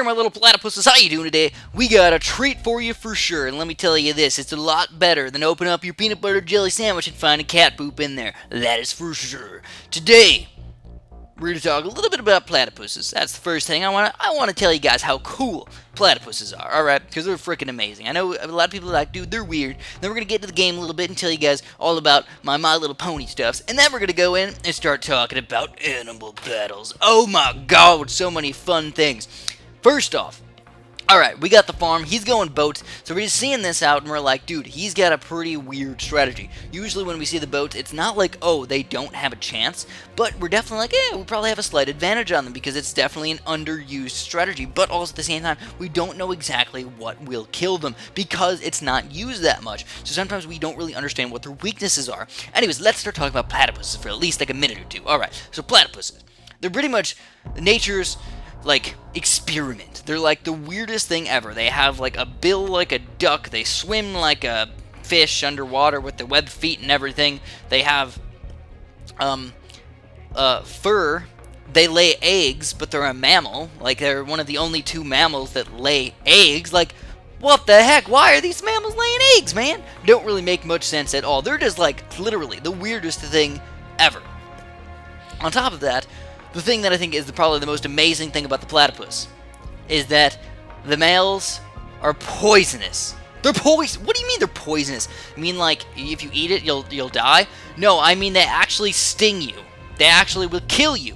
there, my little platypuses, how you doing today? We got a treat for you for sure, and let me tell you this, it's a lot better than opening up your peanut butter jelly sandwich and finding cat poop in there. That is for sure. Today, we're going to talk a little bit about platypuses. That's the first thing. I want to tell you guys how cool platypuses are, alright? Because they're freaking amazing. I know a lot of people are like, dude, they're weird. Then we're going to get to the game a little bit and tell you guys all about my Little Pony stuffs. And then we're going to go in and start talking about animal battles. Oh my god, so many fun things. First off, alright, we got the farm, he's going boats, so we're just seeing this out, and we're like, dude, he's got a pretty weird strategy. Usually when we see the boats, it's not like, oh, they don't have a chance, but we're definitely like, yeah, we probably have a slight advantage on them, because it's definitely an underused strategy, but also at the same time, we don't know exactly what will kill them, because it's not used that much, so sometimes we don't really understand what their weaknesses are. Anyways, let's start talking about platypuses for at least like a minute or two. Alright, so platypuses, they're pretty much nature's like experiment. They're like the weirdest thing ever. They have like a bill like a duck. They swim like a fish underwater with the webbed feet and everything. They have fur. They lay eggs, but they're a mammal. Like they're one of the only two mammals that lay eggs. Like what the heck? Why are these mammals laying eggs, man? Don't really make much sense at all. They're just like literally the weirdest thing ever. On top of that, the thing that I think is probably the most amazing thing about the platypus is that the males are poisonous. They're poison. What do you mean they're poisonous? You mean like if you eat it, you'll die? No, I mean they actually sting you. They actually will kill you.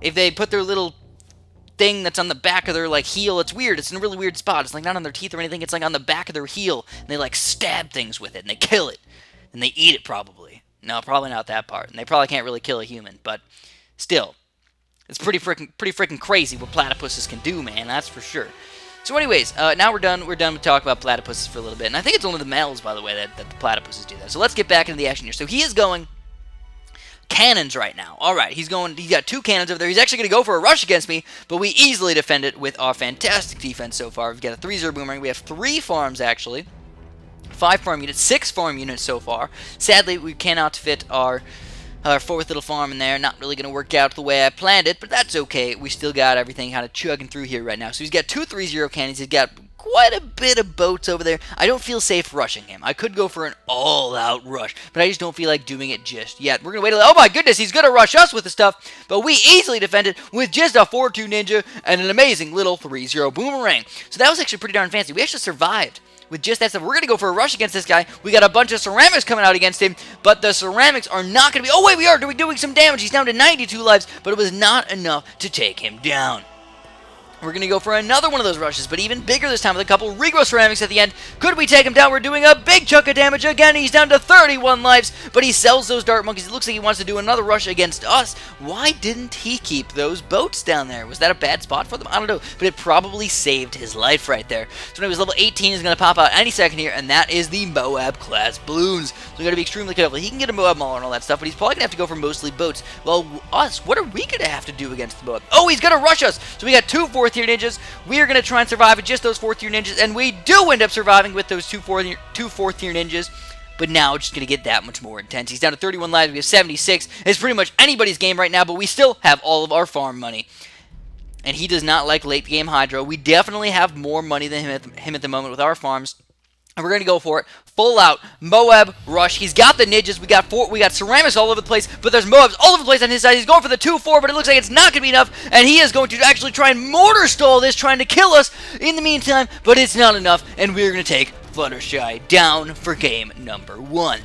If they put their little thing that's on the back of their like heel, it's weird. It's in a really weird spot. It's like not on their teeth or anything. It's like on the back of their heel, and they like stab things with it, and they kill it, and they eat it probably. No, probably not that part. And they probably can't really kill a human, but still. It's pretty freaking crazy what platypuses can do, man. That's for sure. So, anyways, now we're done. We're done with talking about platypuses for a little bit, and I think it's only the males, by the way, that the platypuses do that. So let's get back into the action here. So he is going cannons right now. All right, he's got two cannons over there. He's actually going to go for a rush against me, but we easily defend it with our fantastic defense so far. We've got a 3-0 boomerang. We have 3 farms actually, 5 farm units, 6 farm units so far. Sadly, we cannot fit our 4th little farm in there. Not really going to work out the way I planned it, but that's okay. We still got everything kind of chugging through here right now. So he's got 2 3-0 cannons. He's got quite a bit of boats over there. I don't feel safe rushing him. I could go for an all-out rush, but I just don't feel like doing it just yet. We're going to wait oh my goodness, he's going to rush us with the stuff, but we easily defended with just a 4-2 ninja and an amazing little 3-0 boomerang. So that was actually pretty darn fancy. We actually survived with just that stuff. We're going to go for a rush against this guy. We got a bunch of ceramics coming out against him, but the ceramics are not going to be... Oh, wait, we are doing some damage. He's down to 92 lives, but it was not enough to take him down. We're going to go for another one of those rushes, but even bigger this time with a couple regrow ceramics at the end. Could we take him down? We're doing a big chunk of damage again. He's down to 31 lives, but he sells those dart monkeys. It looks like he wants to do another rush against us. Why didn't he keep those boats down there? Was that a bad spot for them? I don't know, but it probably saved his life right there. So anyways, level 18 is going to pop out any second here, and that is the Moab class balloons. So we got to be extremely careful. He can get a Moab Mauler and all that stuff, but he's probably going to have to go for mostly boats. Well, us, what are we going to have to do against the Moab? Oh, he's going to rush us. So we got 2 4th-tier ninjas. We are going to try and survive with just those 4th-tier ninjas, and we do end up surviving with those 2 4th-tier ninjas, but now it's just going to get that much more intense. He's down to 31 lives, we have 76. It's pretty much anybody's game right now, but we still have all of our farm money. And he does not like late game hydro. We definitely have more money than him at the moment with our farms. And we're going to go for it. Full out Moab rush. He's got the ninjas. We got ceramics all over the place, but there's Moabs all over the place on his side. He's going for the 2-4, but it looks like it's not going to be enough, and he is going to actually try and mortar stall this, trying to kill us in the meantime, but it's not enough, and we're going to take Fluttershy down for game number 1.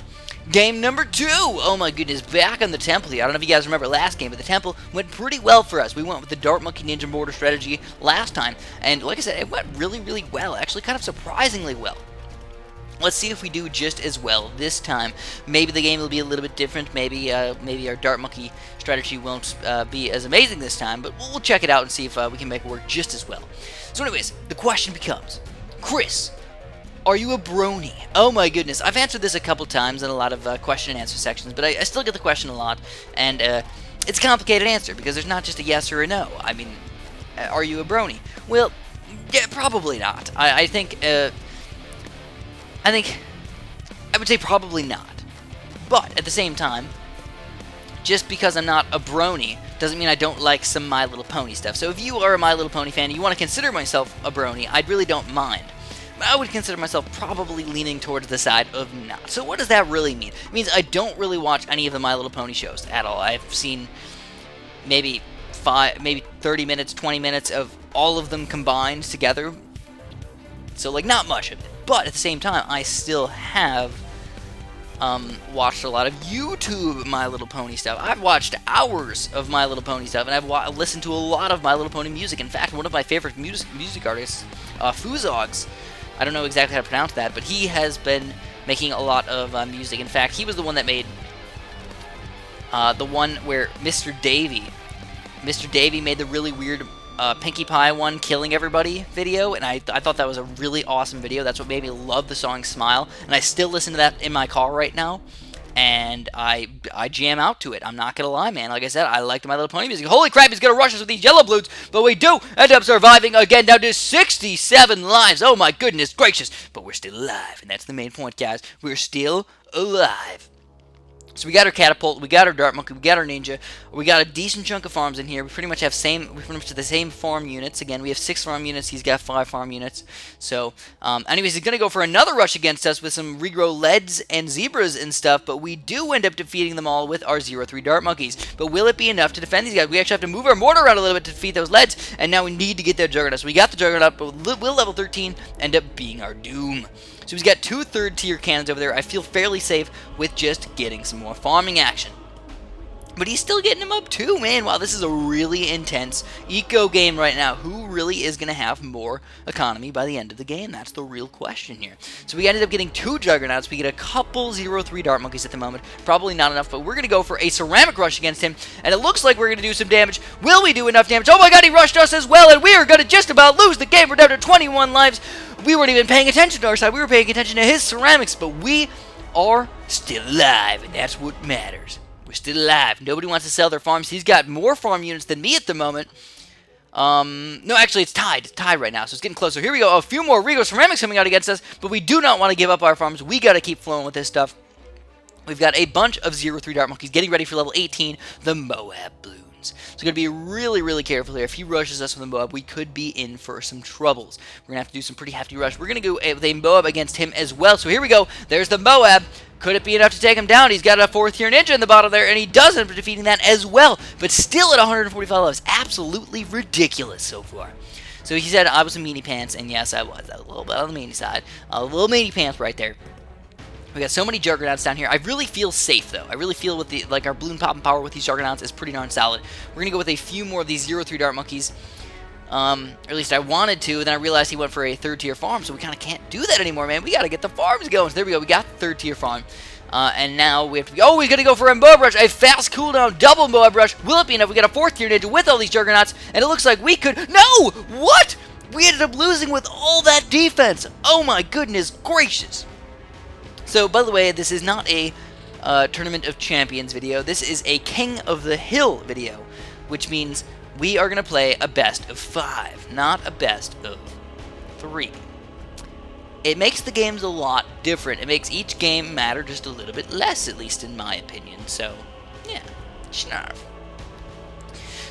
Game number 2, oh my goodness, back on the temple here. I don't know if you guys remember last game, but the temple went pretty well for us. We went with the Dart Monkey Ninja Mortar strategy last time, and like I said, it went really, really well. Actually, kind of surprisingly well. Let's see if we do just as well this time. Maybe the game will be a little bit different. Maybe our Dart Monkey strategy won't be as amazing this time, but we'll check it out and see if we can make it work just as well. So anyways, the question becomes, Chris, are you a brony? Oh my goodness, I've answered this a couple times in a lot of question and answer sections, but I still get the question a lot, and it's a complicated answer because there's not just a yes or a no. I mean, are you a brony? Well, yeah, probably not. I think I would say probably not. But at the same time, just because I'm not a brony doesn't mean I don't like some My Little Pony stuff. So if you are a My Little Pony fan and you want to consider myself a brony, I really don't mind. But I would consider myself probably leaning towards the side of not. So what does that really mean? It means I don't really watch any of the My Little Pony shows at all. I've seen maybe 30 minutes, 20 minutes of all of them combined together. So, like, not much of it. But at the same time, I still have watched a lot of YouTube My Little Pony stuff. I've watched hours of My Little Pony stuff, and I've listened to a lot of My Little Pony music. In fact, one of my favorite music artists, Fuzogs, I don't know exactly how to pronounce that, but he has been making a lot of music. In fact, he was the one that made the one where Mr. Davy made the really weird Pinkie Pie one, killing everybody video, and I thought that was a really awesome video. That's what made me love the song Smile, and I still listen to that in my car right now, and I jam out to it. I'm not gonna lie, man. Like I said, I liked My Little Pony music. Holy crap, he's gonna rush us with these yellow balloons, but we do end up surviving again, down to 67 lives. Oh my goodness gracious, but we're still alive, and that's the main point, guys. We're still alive. So we got our catapult, we got our dart monkey, we got our ninja, we got a decent chunk of farms in here. We pretty much have the same farm units. Again, we have 6 farm units, he's got 5 farm units. So, anyways, he's gonna go for another rush against us with some regrow leads and zebras and stuff, but we do end up defeating them all with our 0-3 dart monkeys. But will it be enough to defend these guys? We actually have to move our mortar around a little bit to defeat those leads, and now we need to get that juggernaut. So we got the juggernaut, but will level 13 end up being our doom. So he's got 2 third-tier cannons over there. I feel fairly safe with just getting some more farming action. But he's still getting him up too, man. Wow, this is a really intense eco game right now. Who really is going to have more economy by the end of the game? That's the real question here. So we ended up getting 2 juggernauts. We get a couple 0-3 dart monkeys at the moment. Probably not enough, but we're going to go for a ceramic rush against him. And it looks like we're going to do some damage. Will we do enough damage? Oh my god, he rushed us as well, and we are going to just about lose the game. We're down to 21 lives. We weren't even paying attention to our side. We were paying attention to his ceramics, but we are still alive, and that's what matters. We're still alive. Nobody wants to sell their farms. He's got more farm units than me at the moment. No, actually, it's tied. It's tied right now, so it's getting closer. Here we go. A few more Regal ceramics coming out against us, but we do not want to give up our farms. We got to keep flowing with this stuff. We've got a bunch of 0-3 dart monkeys getting ready for level 18, the Moab Balloons. So we're going to be really, really careful here. If he rushes us with a Moab, we could be in for some troubles. We're going to have to do some pretty hefty rush. We're going to go with a Moab against him as well. So here we go. There's the Moab. Could it be enough to take him down? He's got a 4th-tier ninja in the bottom there, and he does end up defeating that as well. But still at 145 lives. Absolutely ridiculous so far. So he said I was a meanie pants, and yes, I was. A little bit on the meanie side. A little meanie pants right there. We got so many juggernauts down here. I really feel safe, though. I really feel with our balloon popping power with these juggernauts is pretty darn solid. We're gonna go with a few more of these 0-3 dart monkeys. Or at least I wanted to, and then I realized he went for a 3rd-tier farm, so we kind of can't do that anymore, man. We got to get the farms going. So there we go. We got the 3rd-tier farm. And now we have to be... Oh, he's going to go for a Moab Rush. A fast cooldown double Moab Rush. Will it be enough? We got a 4th-tier ninja with all these juggernauts, and it looks like we could... No! What? We ended up losing with all that defense. Oh, my goodness gracious. So, by the way, this is not a Tournament of Champions video. This is a King of the Hill video, which means... we are going to play a best of 5, not a best of 3. It makes the games a lot different. It makes each game matter just a little bit less, at least in my opinion. So, yeah, snarf.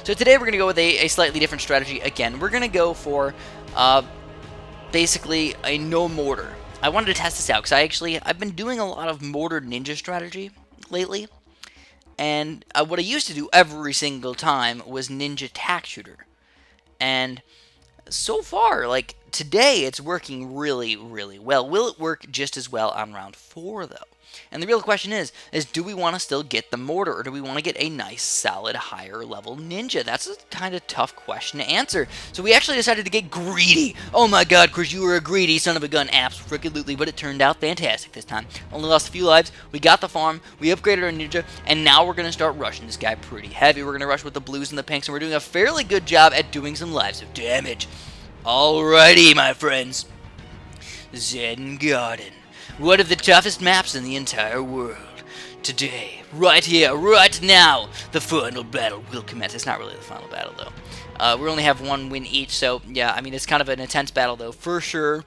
So today we're going to go with a slightly different strategy. Again, we're going to go for basically a no mortar. I wanted to test this out because I've been doing a lot of mortar ninja strategy lately. And what I used to do every single time was Ninja Tack Shooter. And so far, like, today it's working really, really well. Will it work just as well on round 4, though? And the real question is do we want to still get the mortar, or do we want to get a nice, solid, higher level ninja? That's a kind of tough question to answer. So we actually decided to get greedy. Oh my god, Chris, you were a greedy son of a gun. Absolutely, but it turned out fantastic this time. Only lost a few lives. We got the farm. We upgraded our ninja, and now we're going to start rushing this guy pretty heavy. We're going to rush with the blues and the pinks, and we're doing a fairly good job at doing some lives of damage. Alrighty, my friends. Zen Garden. One of the toughest maps in the entire world. Today, right here, right now, the final battle will commence. It's not really the final battle, though. We only have 1 win each, so, yeah, I mean, it's kind of an intense battle, though, for sure.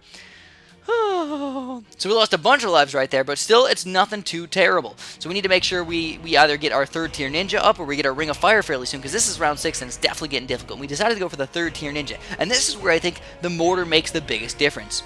So we lost a bunch of lives right there, but still, it's nothing too terrible. So we need to make sure we either get our 3rd tier ninja up or we get our Ring of Fire fairly soon, because this is round 6 and it's definitely getting difficult. And we decided to go for the 3rd tier ninja, and this is where I think the mortar makes the biggest difference.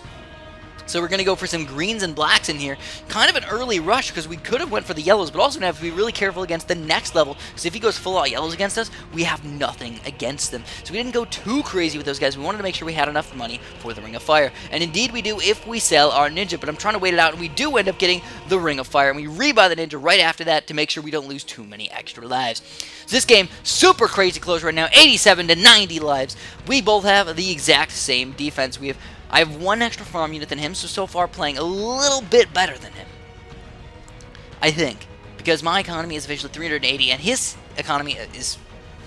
So we're going to go for some greens and blacks in here. Kind of an early rush because we could have went for the yellows, but also going to have to be really careful against the next level, because if he goes full out yellows against us, we have nothing against them. So we didn't go too crazy with those guys. We wanted to make sure we had enough money for the Ring of Fire. And indeed we do if we sell our ninja, but I'm trying to wait it out, and we do end up getting the Ring of Fire, and we rebuy the ninja right after that to make sure we don't lose too many extra lives. So this game, super crazy close right now, 87 to 90 lives. We both have the exact same defense. I have 1 extra farm unit than him, so far playing a little bit better than him, I think, because my economy is officially 380, and his economy is,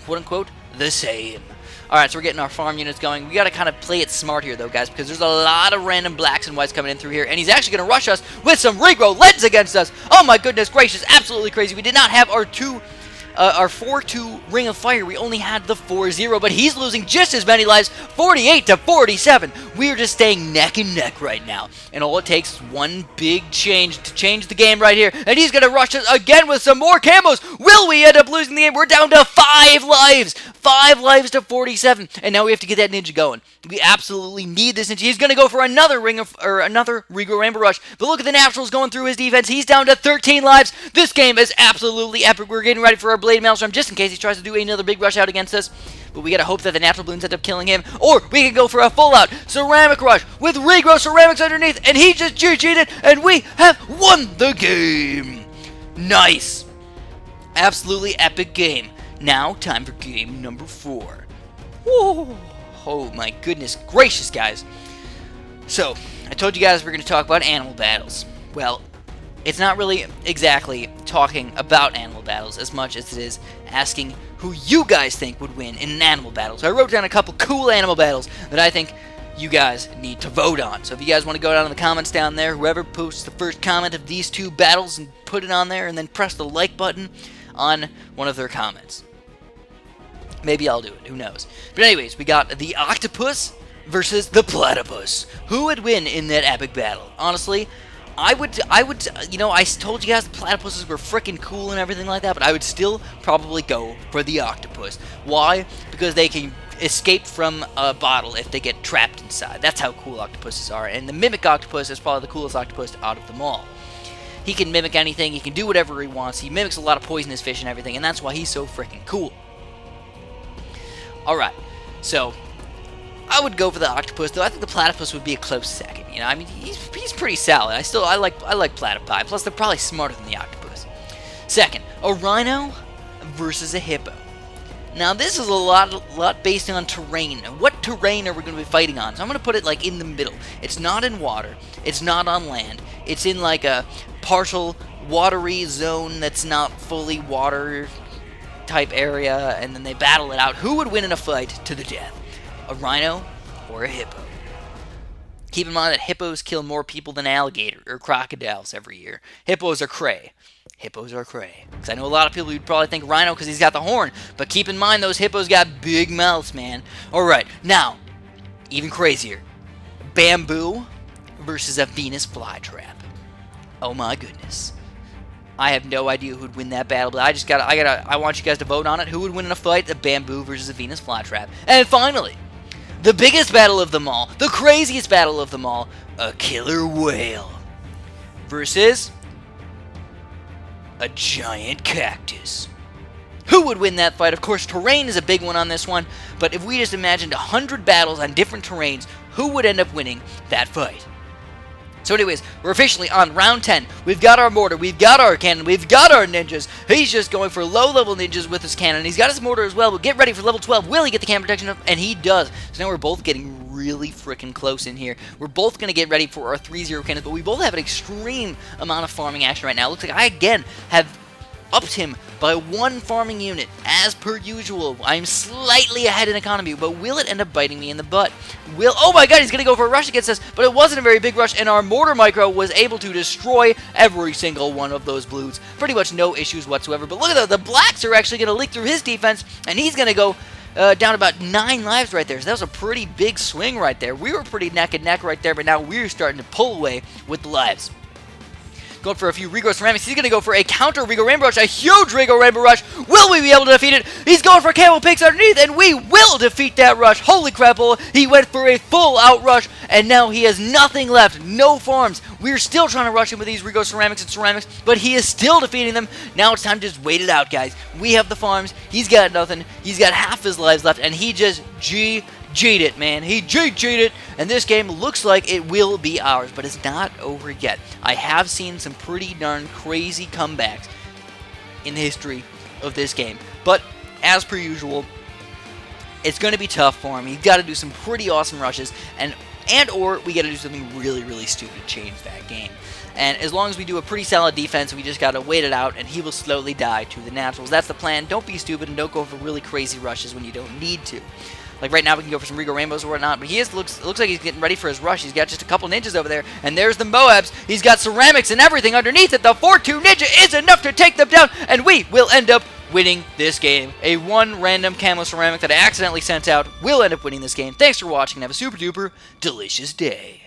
quote-unquote, the same. Alright, so we're getting our farm units going. We gotta kind of play it smart here, though, guys, because there's a lot of random blacks and whites coming in through here, and he's actually gonna rush us with some regrow lens against us. Oh my goodness gracious, absolutely crazy. We did not have our 4-2 Ring of Fire. We only had the 4-0, but he's losing just as many lives, 48 to 47. We are just staying neck and neck right now, and all it takes is one big change to change the game right here, and he's going to rush us again with some more camos. Will we end up losing the game? We're down to 5 lives. 5 lives to 47, and now we have to get that ninja going. We absolutely need this ninja. He's going to go for another another regrow Rainbow Rush, but look at the naturals going through his defense. He's down to 13 lives. This game is absolutely epic. We're getting ready for our Blade Maelstrom just in case he tries to do another big rush out against us. But we gotta hope that the natural balloons end up killing him, or we can go for a full-out ceramic rush with regrow ceramics underneath, and he just cheated, and we have won the game. Nice. Absolutely epic game. Now, time for game number 4. Whoa. Oh my goodness gracious, guys. So, I told you guys we're going to talk about animal battles. Well, it's not really exactly talking about animal battles as much as it is asking who you guys think would win in an animal battle. So I wrote down a couple cool animal battles that I think you guys need to vote on. So if you guys want to go down in the comments down there, whoever posts the first comment of these 2 battles and put it on there, and then press the like button on one of their comments. Maybe I'll do it, who knows. But anyways, we got the octopus versus the platypus. Who would win in that epic battle? Honestly, I would, you know, I told you guys the platypuses were freaking cool and everything like that, but I would still probably go for the octopus. Why? Because they can escape from a bottle if they get trapped inside. That's how cool octopuses are, and the mimic octopus is probably the coolest octopus out of them all. He can mimic anything, he can do whatever he wants, he mimics a lot of poisonous fish and everything, and that's why he's so freaking cool. Alright, so I would go for the octopus, though I think the platypus would be a close second. You know, I mean, he's pretty solid. I like platypi. Plus, they're probably smarter than the octopus. Second, a rhino versus a hippo. Now, this is a lot based on terrain. What terrain are we going to be fighting on? So I'm going to put it like in the middle. It's not in water. It's not on land. It's in like a partial watery zone that's not fully water type area, and then they battle it out. Who would win in a fight to the death? A rhino or a hippo? Keep in mind that hippos kill more people than alligator or crocodiles every year. Hippos are cray. Hippos are cray. Because I know a lot of people who'd probably think rhino because he's got the horn, but keep in mind those hippos got big mouths, man. Alright, now, even crazier. Bamboo versus a Venus flytrap. Oh my goodness. I have no idea who'd win that battle, but I want you guys to vote on it. Who would win in a fight? A bamboo versus a Venus flytrap. And finally, the biggest battle of them all, the craziest battle of them all, a killer whale versus a giant cactus. Who would win that fight? Of course, terrain is a big one on this one, but if we just imagined 100 battles on different terrains, who would end up winning that fight? So anyways, we're officially on round 10. We've got our mortar, we've got our cannon, we've got our ninjas. He's just going for low-level ninjas with his cannon. He's got his mortar as well, but get ready for level 12. Will he get the cannon protection up? And he does. So now we're both getting really freaking close in here. We're both going to get ready for our 3-0 cannons, but we both have an extreme amount of farming action right now. Looks like I, again, have upped him by 1 farming unit. As per usual, I'm slightly ahead in economy, but will it end up biting me in the butt? Oh my god, he's going to go for a rush against us, but it wasn't a very big rush, and our mortar micro was able to destroy every single one of those blues. Pretty much no issues whatsoever, but look at that, the blacks are actually going to leak through his defense, and he's going to go down about 9 lives right there. So that was a pretty big swing right there. We were pretty neck and neck right there, but now we're starting to pull away with the lives. Going for a few Regrowth Ceramics. He's going to go for a counter Regrowth Rainbow Rush, a huge Regrowth Rainbow Rush. Will we be able to defeat it? He's going for Camel Picks underneath, and we will defeat that rush. Holy crap, he went for a full out rush, and now he has nothing left. No farms. We're still trying to rush him with these Regrowth Ceramics and Ceramics, but he is still defeating them. Now it's time to just wait it out, guys. We have the farms. He's got nothing. He's got half his lives left, and he just G'd it, man. He G'd it, and this game looks like it will be ours, but it's not over yet. I have seen some pretty darn crazy comebacks in the history of this game, but as per usual, it's going to be tough for him. He's got to do some pretty awesome rushes, or we got to do something really, really stupid to change that game. And as long as we do a pretty solid defense, we just got to wait it out, and he will slowly die to the naturals. That's the plan. Don't be stupid, and don't go for really crazy rushes when you don't need to. Like right now, we can go for some Regrowth Rainbows or whatnot, but looks like he's getting ready for his rush. He's got just a couple ninjas over there, and there's the Moabs. He's got ceramics and everything underneath it. The 4-2 ninja is enough to take them down, and we will end up winning this game. A one random camo ceramic that I accidentally sent out will end up winning this game. Thanks for watching, and have a super duper delicious day.